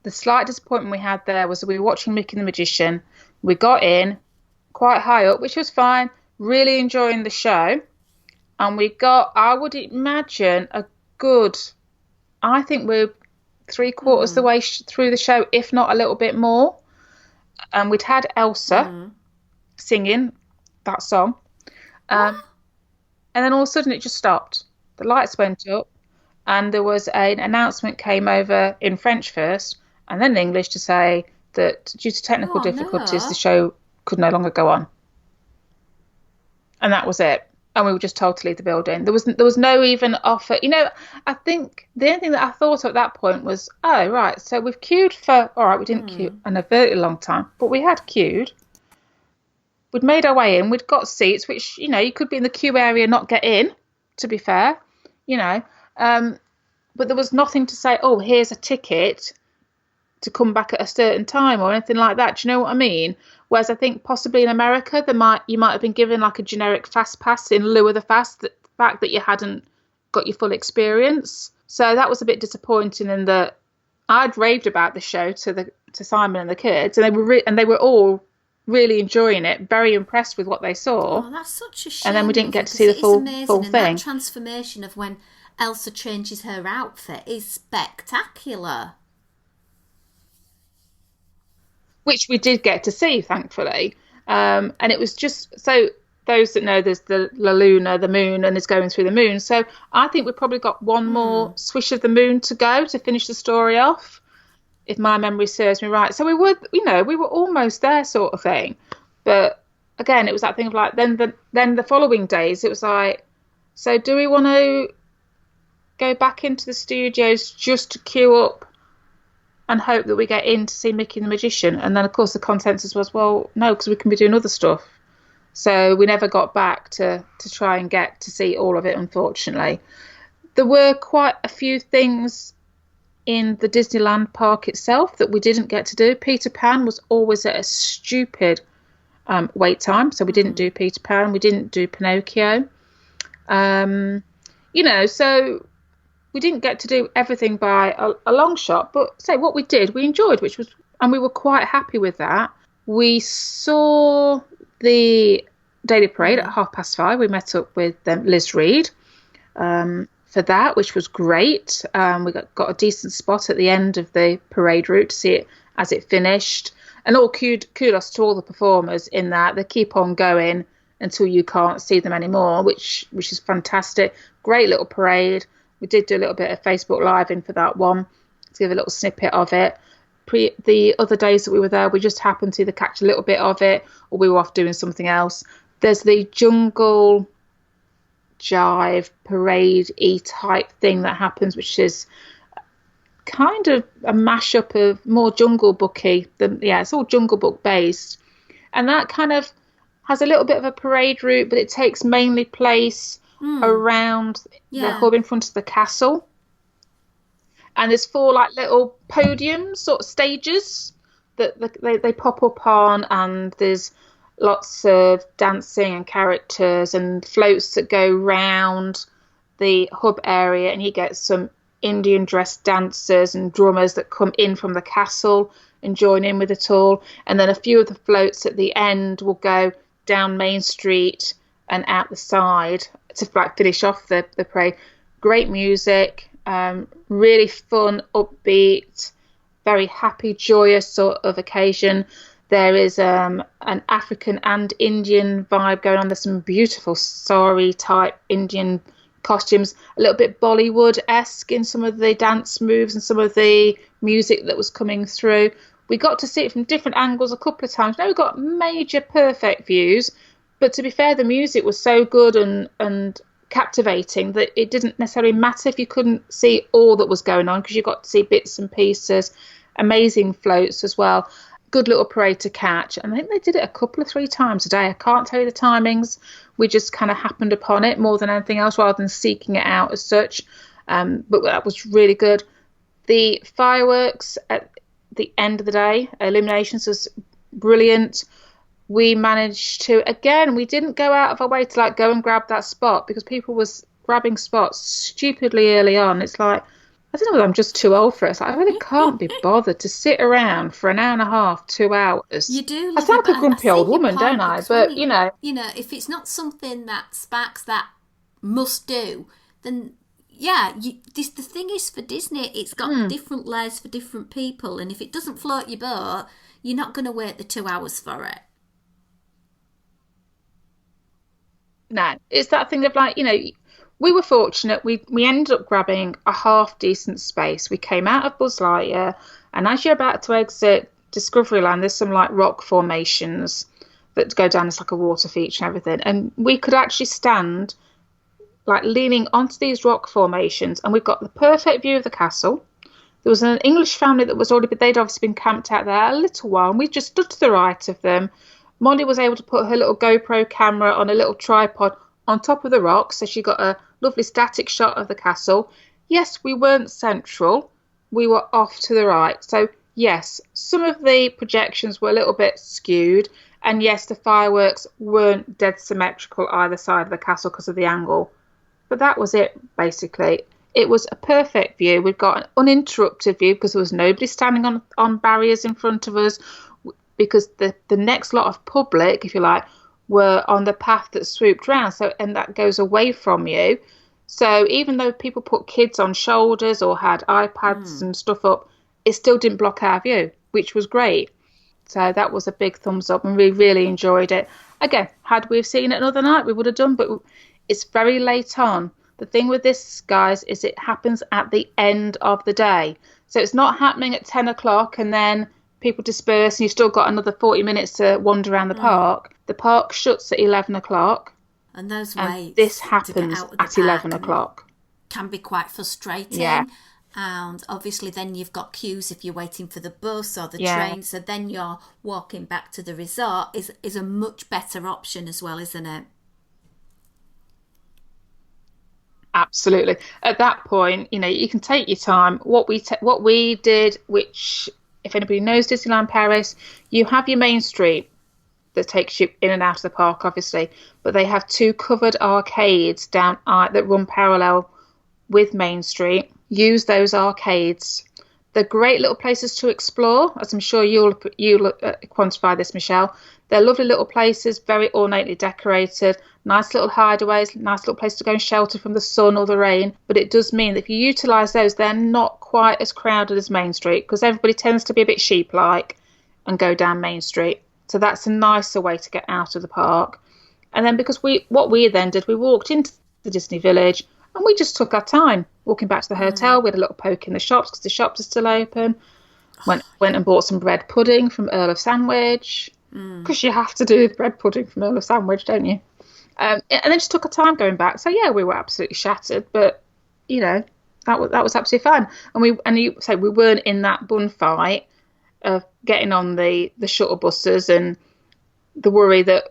the slight disappointment we had there was that we were watching Mickey and the Magician. We got in quite high up, which was fine, really enjoying the show. And we got, I would imagine, a good, I think we're 3/4 the way through the show, if not a little bit more. And we'd had Elsa singing that song. And then all of a sudden it just stopped. The lights went up and there was an announcement came over in French first and then in English to say that due to technical difficulties, the show could no longer go on. And that was it. And we were just told to leave the building. There was no even offer. You know, I think the only thing that I thought at that point was, oh, right, so we've queued for, all right, we didn't queue a very long time, but we had queued. We'd made our way in. We'd got seats, which, you know, you could be in the queue area, not get in, to be fair, you know. But there was nothing to say, oh, here's a ticket to come back at a certain time or anything like that. Do you know what I mean? Whereas I think possibly in America, you might have been given like a generic fast pass in lieu of the fact that you hadn't got your full experience. So that was a bit disappointing in that I'd raved about the show to Simon and the kids, and they were all really enjoying it, very impressed with what they saw. Oh, that's such a shame. And then we didn't get to see the full thing. That transformation of when Elsa changes her outfit is spectacular. which we did get to see, thankfully. And it was just so those that know there's the La Luna, the moon, and is going through the moon. So I think we've probably got one more swish of the moon to go to finish the story off, if my memory serves me right. So we were, we were almost there, sort of thing. But again, it was that thing of like then the following days, it was like, so do we want to go back into the studios just to queue up and hope that we get in to see Mickey and the Magician? And then, of course, the consensus was, well, no, because we can be doing other stuff. So we never got back to try and get to see all of it, unfortunately. There were quite a few things in the Disneyland park itself that we didn't get to do. Peter Pan was always at a stupid wait time, so we didn't do Peter Pan. We didn't do Pinocchio. So we didn't get to do everything by a long shot, but say what we did, we enjoyed, and we were quite happy with that. We saw the Daily Parade at 5:30. We met up with Liz Reed for that, which was great. We got a decent spot at the end of the parade route to see it as it finished. And all kudos to all the performers in that. They keep on going until you can't see them anymore, which is fantastic. Great little parade. We did do a little bit of Facebook Live in for that one to give a little snippet of it. The other days that we were there, we just happened to either catch a little bit of it or we were off doing something else. There's the Jungle Jive parade-y type thing that happens, which is kind of a mashup of more Jungle Booky. It's all Jungle Book based. And that kind of has a little bit of a parade route, but it takes mainly place around the hub in front of the castle. And there's 4 like little podiums, sort of stages that they pop up on, and there's lots of dancing and characters and floats that go round the hub area, and you get some Indian dressed dancers and drummers that come in from the castle and join in with it all. And then a few of the floats at the end will go down Main Street and out the side to like finish off the parade. Great music, really fun, upbeat, very happy, joyous sort of occasion. There is an African and Indian vibe going on. There's some beautiful sari type Indian costumes, a little bit Bollywood-esque in some of the dance moves and some of the music that was coming through. We got to see it from different angles a couple of times. Now we got major perfect views, but to be fair, the music was so good and captivating that it didn't necessarily matter if you couldn't see all that was going on, because you got to see bits and pieces. Amazing floats as well. Good little parade to catch. And I think they did it a couple of 3 times a day. I can't tell you the timings. We just kind of happened upon it more than anything else, rather than seeking it out as such. But that was really good. The fireworks at the end of the day, illuminations, was brilliant. We managed to, again, we didn't go out of our way to like go and grab that spot, because people was grabbing spots stupidly early on. It's like, I don't know whether I'm just too old for it. It's like, I really can't be bothered to sit around for an hour and a half, 2 hours. You do. I sound like a grumpy old woman, don't I? But, if it's not something that sparks that must do, then the thing is, for Disney, it's got different layers for different people. And if it doesn't float your boat, you're not going to wait the 2 hours for it. No, it's that thing of like, we were fortunate. We ended up grabbing a half decent space. We came out of Buzz Lightyear, and as you're about to exit Discoveryland, there's some like rock formations that go down as like a water feature and everything. And we could actually stand like leaning onto these rock formations, and we've got the perfect view of the castle. There was an English family that was they'd obviously been camped out there a little while, and we just stood to the right of them. Molly was able to put her little GoPro camera on a little tripod on top of the rock, so she got a lovely static shot of the castle. Yes, we weren't central. We were off to the right. So, yes, some of the projections were a little bit skewed. And, yes, the fireworks weren't dead symmetrical either side of the castle because of the angle. But that was it, basically. It was a perfect view. We've got an uninterrupted view because there was nobody standing on barriers in front of us, because the next lot of public, if you like, were on the path that swooped round, and that goes away from you. So even though people put kids on shoulders or had iPads and stuff up, it still didn't block our view, which was great. So that was a big thumbs up, and we really enjoyed it. Again, had we seen it another night, we would have done, but it's very late on. The thing with this, guys, is it happens at the end of the day. So it's not happening at 10 o'clock and then people disperse and you've still got another 40 minutes to wander around the park. The park shuts at 11 o'clock. And those waits this happens at 11 o'clock. Can be quite frustrating. Yeah. And obviously then you've got queues if you're waiting for the bus or the train. So then you're walking back to the resort is a much better option as well, isn't it? Absolutely. At that point, you can take your time. What we did, which if anybody knows Disneyland Paris, you have your main street that takes you in and out of the park, obviously, but they have two covered arcades down that run parallel with Main Street. Use those arcades. They're great little places to explore, as I'm sure you'll quantify this, Michelle. They're lovely little places, very ornately decorated, nice little hideaways, nice little place to go and shelter from the sun or the rain. But it does mean that if you utilise those, they're not quite as crowded as Main Street, because everybody tends to be a bit sheep-like and go down Main Street. So that's a nicer way to get out of the park. And then because what we then did, we walked into the Disney Village and we just took our time walking back to the hotel. We had a little poke in the shops because the shops are still open. Went and bought some bread pudding from Earl of Sandwich, because you have to do bread pudding from Earl of Sandwich, don't you? And then just took our time going back. So yeah, we were absolutely shattered, but that was absolutely fine. And we weren't in that bun fight of getting on the shuttle buses and the worry that,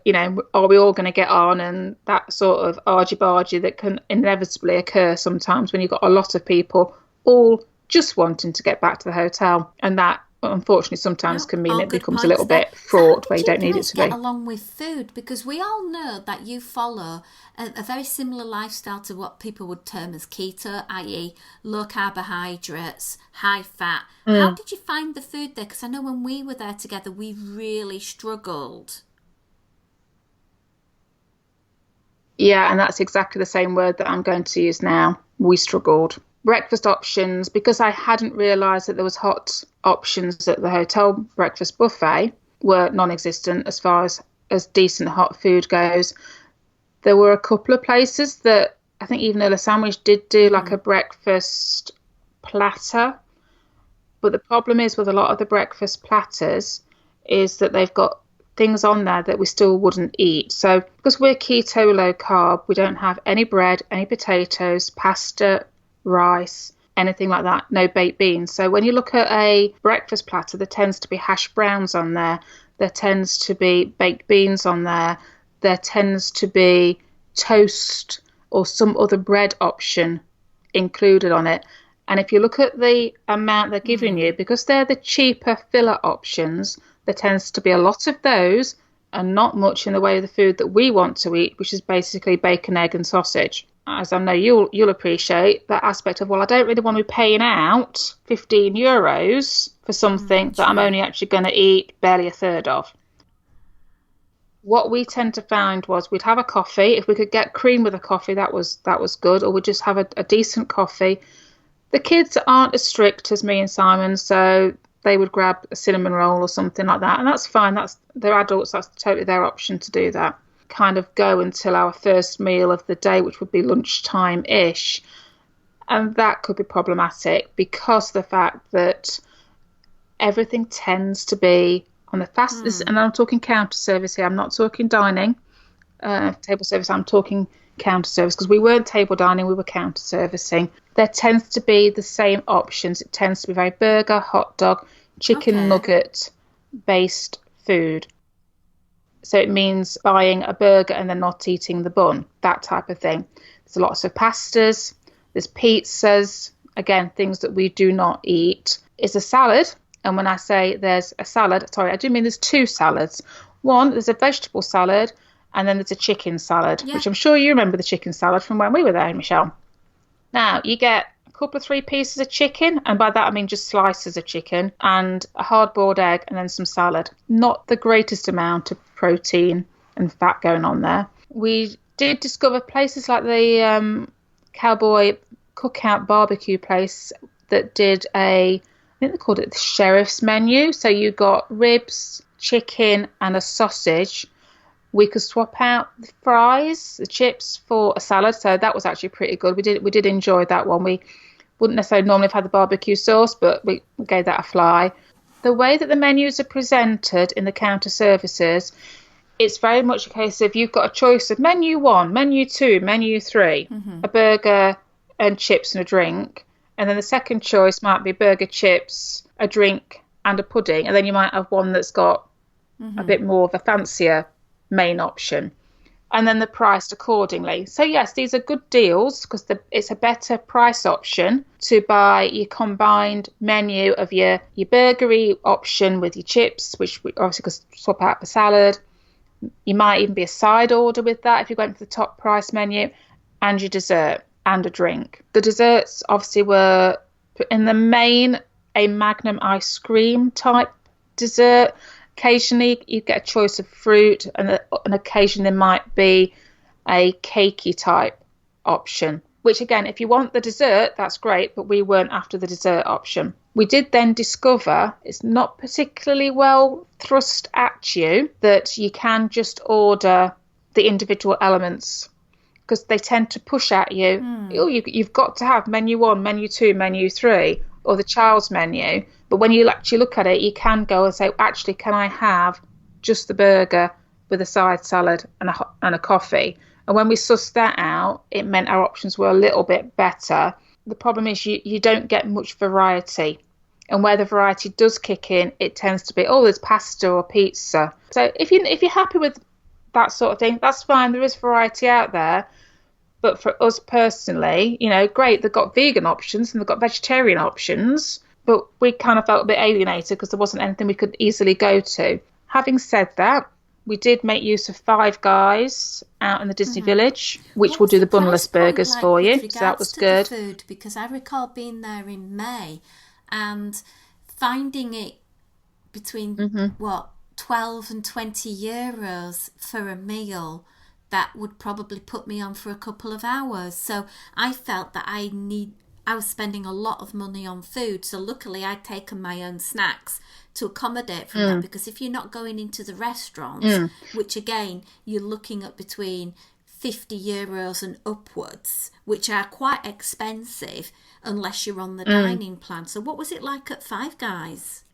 are we all going to get on, and that sort of argy-bargy that can inevitably occur sometimes when you've got a lot of people all just wanting to get back to the hotel. And that, unfortunately, sometimes can mean it becomes a little bit fraught where you don't need it to be. Along with food, because we all know that you follow a very similar lifestyle to what people would term as keto, i.e. low carbohydrates, high fat. How did you find the food there? Because I know when we were there together, we really struggled. Yeah, and that's exactly the same word that I'm going to use now. We struggled. Breakfast options, because I hadn't realised that there was hot options at the hotel breakfast buffet, were non-existent as far as decent hot food goes. There were a couple of places that I think even Earl of Sandwich did do like a breakfast platter. But the problem is with a lot of the breakfast platters is that they've got things on there that we still wouldn't eat. So because we're keto low carb, we don't have any bread, any potatoes, pasta, rice, anything like that, no baked beans. So when you look at a breakfast platter, there tends to be hash browns on there tends to be baked beans on there tends to be toast or some other bread option included on it. And if you look at the amount they're giving you, because they're the cheaper filler options, there tends to be a lot of those and not much in the way of the food that we want to eat, which is basically bacon, egg and sausage. As I know you'll appreciate that aspect of, well, I don't really want to be paying out €15 for something that I'm only actually going to eat barely a third of. What we tend to find was we'd have a coffee. If we could get cream with a coffee, that was good, or we'd just have a decent coffee. The kids aren't as strict as me and Simon, so they would grab a cinnamon roll or something like that, and that's fine. They're adults, that's totally their option to do that. Kind of go until our first meal of the day, which would be lunchtime-ish, and that could be problematic because of the fact that everything tends to be on the fastest, and I'm talking counter service here, I'm not talking dining, table service, I'm talking counter service, because we weren't table dining, we were counter servicing. There tends to be the same options. It tends to be very burger, hot dog, chicken nugget based food. So it means buying a burger and then not eating the bun, that type of thing. There's lots of pastas, there's pizzas, again, things that we do not eat. Is a salad, and when I say there's a salad, sorry, I do mean there's two salads. One, there's a vegetable salad, and then there's a chicken salad, which I'm sure you remember the chicken salad from when we were there, Michelle. Now, you get a couple of 3 pieces of chicken, and by that I mean just slices of chicken, and a hard-boiled egg, and then some salad. Not the greatest amount of protein and fat going on there. We did discover places like the Cowboy Cookout barbecue place that did I think they called it the sheriff's menu. So you got ribs, chicken and a sausage, we could swap out the fries, the chips for a salad. So that was actually pretty good. We did enjoy that one. We wouldn't necessarily normally have had the barbecue sauce, but we gave that a fly. The way that the menus are presented in the counter services, it's very much a case of you've got a choice of menu 1, menu 2, menu 3, a burger and chips and a drink. And then the second choice might be burger, chips, a drink and a pudding. And then you might have one that's got a bit more of a fancier main option. And then they're priced accordingly. So yes, these are good deals because it's a better price option to buy your combined menu of your burgery option with your chips, which we obviously could swap out for salad. You might even be a side order with that if you went for the top price menu, and your dessert and a drink. The desserts obviously were in the main a Magnum ice cream type dessert. Occasionally you get a choice of fruit, and on occasion there might be a cakey type option, which again, if you want the dessert, that's great, but we weren't after the dessert option. We did then discover it's not particularly well thrust at you that you can just order the individual elements, because they tend to push at you, oh, you've got to have menu 1, menu 2, menu 3, or the child's menu. But when you actually look at it, you can go and say, actually, can I have just the burger with a side salad and a coffee? And when we sussed that out, it meant our options were a little bit better. The problem is you don't get much variety. And where the variety does kick in, it tends to be, oh, there's pasta or pizza. So if you're happy with that sort of thing, that's fine. There is variety out there. But for us personally, great, they've got vegan options and they've got vegetarian options, but we kind of felt a bit alienated because there wasn't anything we could easily go to. Having said that, we did make use of Five Guys out in the Disney Village, which will do the bunless burgers for you. So that was good. Food, because I recall being there in May and finding it between 12 and 20 euros for a meal. That would probably put me on for a couple of hours. So I felt that I was spending a lot of money on food. So luckily I'd taken my own snacks to accommodate for that, because if you're not going into the restaurants, which again, you're looking at between 50 euros and upwards, which are quite expensive unless you're on the dining plan. So what was it like at Five Guys?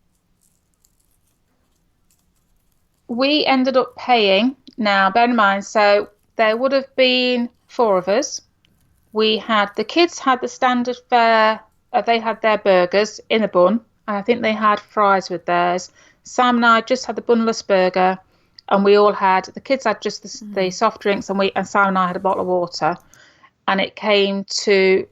We ended up paying, now bear in mind, so there would have been 4 of us. The kids had the standard fare, they had their burgers in a bun, and I think they had fries with theirs. Sam and I just had the bunless burger, and the kids had just the soft drinks, and Sam and I had a bottle of water, and it came to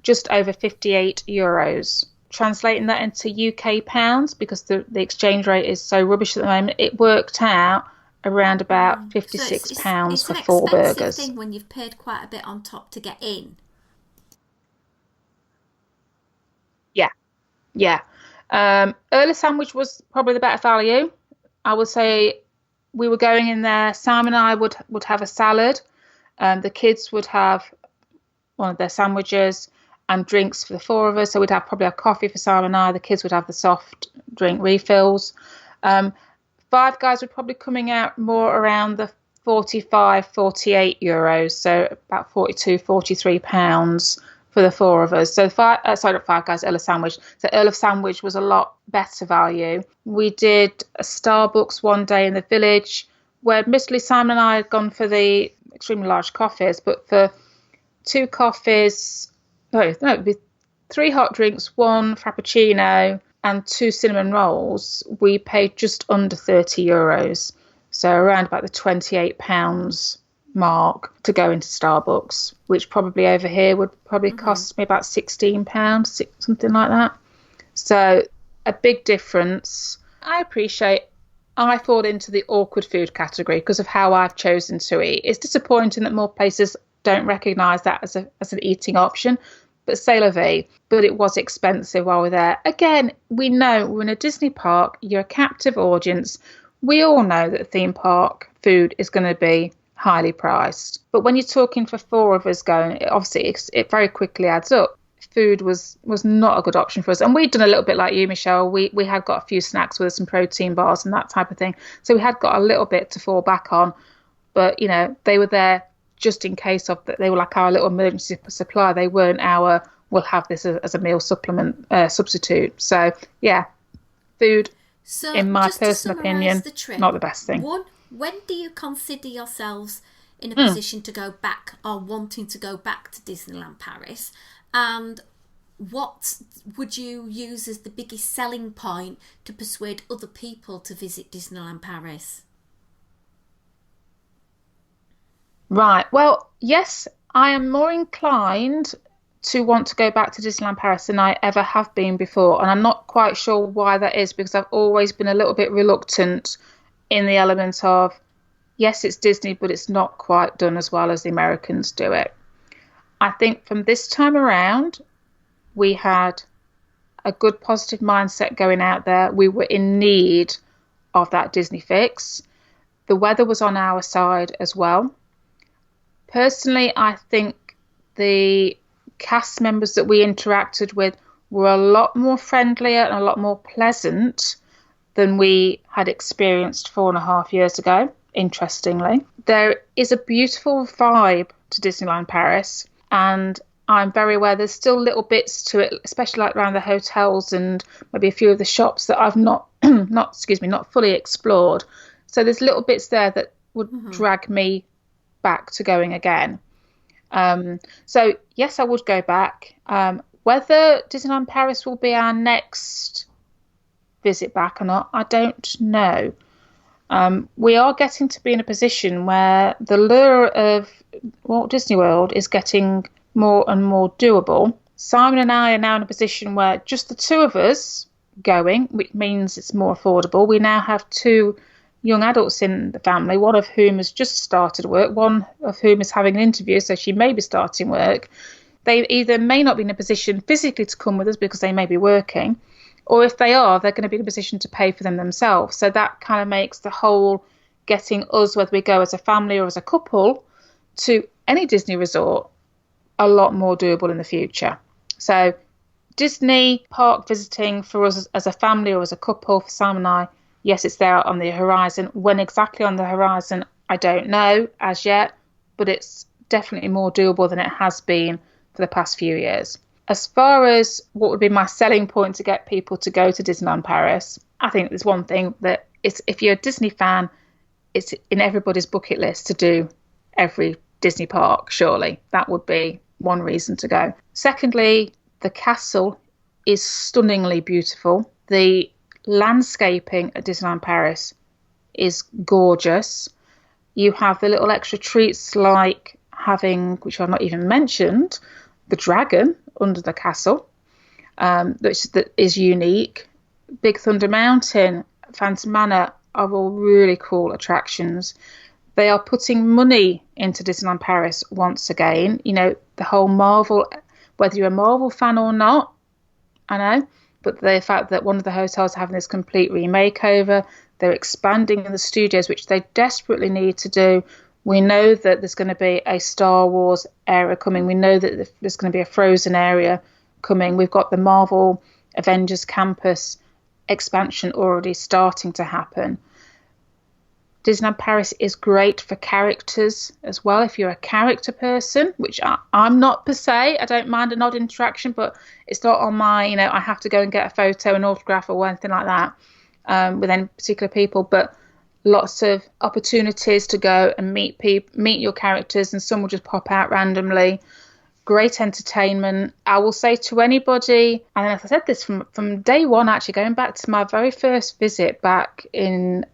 just over 58 euros. Translating that into UK pounds, because the exchange rate is so rubbish at the moment, it worked out around about £56 for 4 burgers. It's an expensive thing when you've paid quite a bit on top to get in. Yeah. Early sandwich was probably the better value. I would say we were going in there, Sam and I would have a salad, the kids would have one of their sandwiches, and drinks for the 4 of us. So we'd have probably a coffee for Sam and I. The kids would have the soft drink refills. Five Guys would probably coming out more around the 45, 48 euros. So about 42, 43 pounds for the 4 of us. So not Five Guys, Earl of Sandwich. So Earl of Sandwich was a lot better value. We did a Starbucks one day in the village, where admittedly Sam and I had gone for the extremely large coffees, but for 2 coffees, it'd be 3 hot drinks, 1 frappuccino and 2 cinnamon rolls, we paid just under 30 euros. So around about the £28 mark to go into Starbucks, which probably over here would probably cost me about £16, something like that. So a big difference. I fall into the awkward food category because of how I've chosen to eat. It's disappointing that more places don't recognise that as an eating option, but c'est la vie. But it was expensive while we're there. Again, we know we're in a Disney park, you're a captive audience. We all know that theme park food is going to be highly priced. But when you're talking for 4 of us going, it very quickly adds up. food was not a good option for us. And we'd done a little bit like you, Michelle. We had got a few snacks with us, some protein bars and that type of thing. So we had got a little bit to fall back on. But, you know, they were there just in case of that. They were like our little emergency supply. They weren't our, we'll have this as a meal supplement substitute. So, yeah, food, so in my personal opinion, not the best thing. One, when do you consider yourselves in a position to go back or wanting to go back to Disneyland Paris? And what would you use as the biggest selling point to persuade other people to visit Disneyland Paris? Right. Well, yes, I am more inclined to want to go back to Disneyland Paris than I ever have been before. And I'm not quite sure why that is, because I've always been a little bit reluctant in the element of, yes, it's Disney, but it's not quite done as well as the Americans do it. I think from this time around, we had a good positive mindset going out there. We were in need of that Disney fix. The weather was on our side as well. Personally, I think the cast members that we interacted with were a lot more friendlier and a lot more pleasant than we had experienced 4.5 years ago, interestingly. There is a beautiful vibe to Disneyland Paris, and I'm very aware there's still little bits to it, especially like around the hotels and maybe a few of the shops that I've not fully explored. So there's little bits there that would drag me back to going again. So yes, I would go back. Whether Disneyland Paris will be our next visit back or not, I don't know. We are getting to be in a position where the lure of Walt Disney World is getting more and more doable. Simon and I are now in a position where just the two of us going, which means it's more affordable. We now have 2 young adults in the family, one of whom has just started work, one of whom is having an interview, so she may be starting work. They either may not be in a position physically to come with us because they may be working, or if they are, they're going to be in a position to pay for them themselves. So that kind of makes the whole getting us, whether we go as a family or as a couple, to any Disney resort a lot more doable in the future. So Disney park visiting for us as a family or as a couple, for Sam and I, yes, it's there on the horizon. When exactly on the horizon, I don't know as yet, but it's definitely more doable than it has been for the past few years. As far as what would be my selling point to get people to go to Disneyland Paris, I think there's one thing that it's, if you're a Disney fan, it's in everybody's bucket list to do every Disney park, surely. That would be one reason to go. Secondly, the castle is stunningly beautiful. The landscaping at Disneyland Paris is gorgeous. You have the little extra treats like having, which I've not even mentioned, the dragon under the castle, which is unique. Big Thunder Mountain, Phantom Manor are all really cool attractions. They are putting money into Disneyland Paris once again. You know, the whole Marvel, whether you're a Marvel fan or not, I know, but the fact that one of the hotels are having this complete remakeover, they're expanding in the studios, which they desperately need to do. We know that there's going to be a Star Wars area coming. We know that there's going to be a Frozen area coming. We've got the Marvel Avengers Campus expansion already starting to happen. Disneyland Paris is great for characters as well. If you're a character person, which I'm not per se, I don't mind an odd interaction, but it's not on my, I have to go and get a photo, an autograph or anything like that with any particular people. But lots of opportunities to go and meet your characters, and some will just pop out randomly. Great entertainment. I will say to anybody, and as I said this from day one, actually going back to my very first visit back in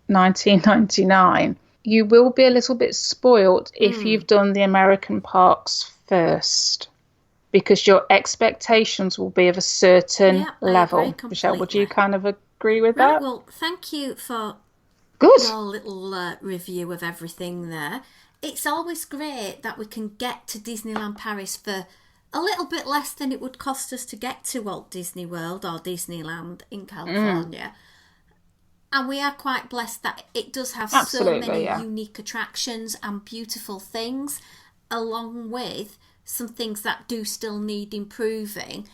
1999, you will be a little bit spoilt if you've done the American parks first, because your expectations will be of a certain level. Michelle, would you kind of agree with that? Well, thank you for Good. your little review of everything there. It's always great that we can get to Disneyland Paris for a little bit less than it would cost us to get to Walt Disney World or Disneyland in California. And we are quite blessed that it does have so many unique attractions and beautiful things, along with some things that do still need improving.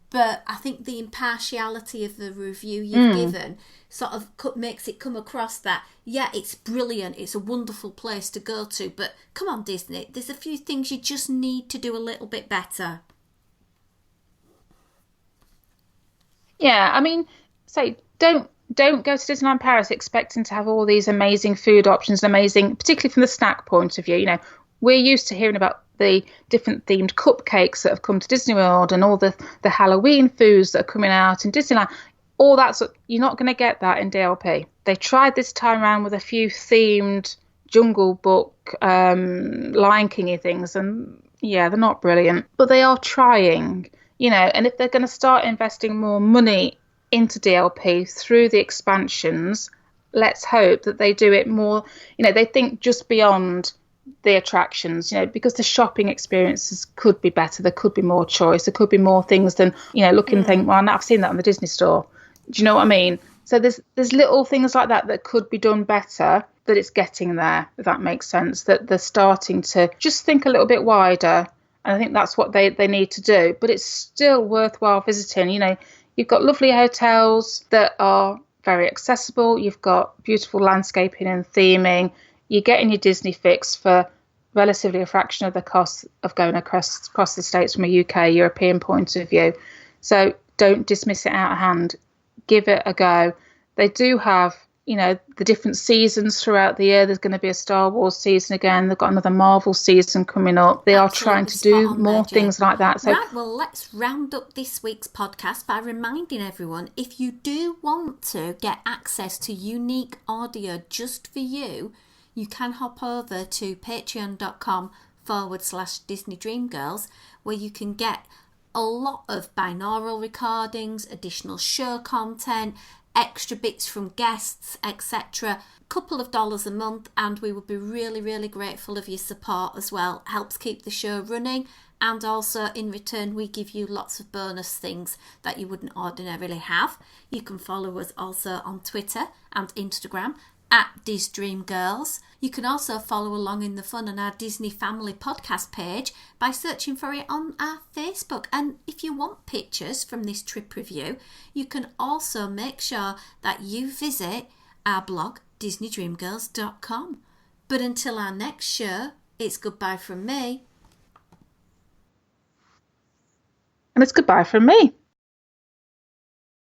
But I think the impartiality of the review you've given sort of makes it come across that, yeah, it's brilliant, it's a wonderful place to go to, but come on, Disney, there's a few things you just need to do a little bit better. Yeah, I mean, say don't go to Disneyland Paris expecting to have all these amazing food options, amazing, particularly from the snack point of view. You know, we're used to hearing about the different themed cupcakes that have come to Disney World and all the Halloween foods that are coming out in Disneyland. All that's, you're not going to get that in DLP. They tried this time around with a few themed Jungle Book, Lion King-y things, and yeah, they're not brilliant, but they are trying. You know, and if they're going to start investing more money into DLP through the expansions, let's hope that they do it more, you know, they think just beyond the attractions, you know, because the shopping experiences could be better, there could be more choice, there could be more things than, you know, look and think, well, I've seen that on the Disney store. Do you know what I mean? So there's little things like that that could be done better, that it's getting there, if that makes sense, that they're starting to just think a little bit wider. And I think that's what they need to do. But it's still worthwhile visiting. You know, you've got lovely hotels that are very accessible. You've got beautiful landscaping and theming. You're getting your Disney fix for relatively a fraction of the cost of going across the States from a UK, European point of view. So don't dismiss it out of hand. Give it a go. They do have, you know, the different seasons throughout the year. There's going to be a Star Wars season again. They've got another Marvel season coming up. They are trying to do more things like that. So, right, well, let's round up this week's podcast by reminding everyone, if you do want to get access to unique audio just for you, you can hop over to patreon.com/Disney Dream Girls, where you can get a lot of binaural recordings, additional show content, extra bits from guests, etc. Couple of dollars a month, and we would be really, really grateful of your support as well. Helps keep the show running, and also in return we give you lots of bonus things that you wouldn't ordinarily have. You can follow us also on Twitter and Instagram @DisDreamGirls. You can also follow along in the fun on our Disney Family podcast page by searching for it on our Facebook. And if you want pictures from this trip review, you can also make sure that you visit our blog, DisneyDreamGirls.com. But until our next show, it's goodbye from me. And it's goodbye from me.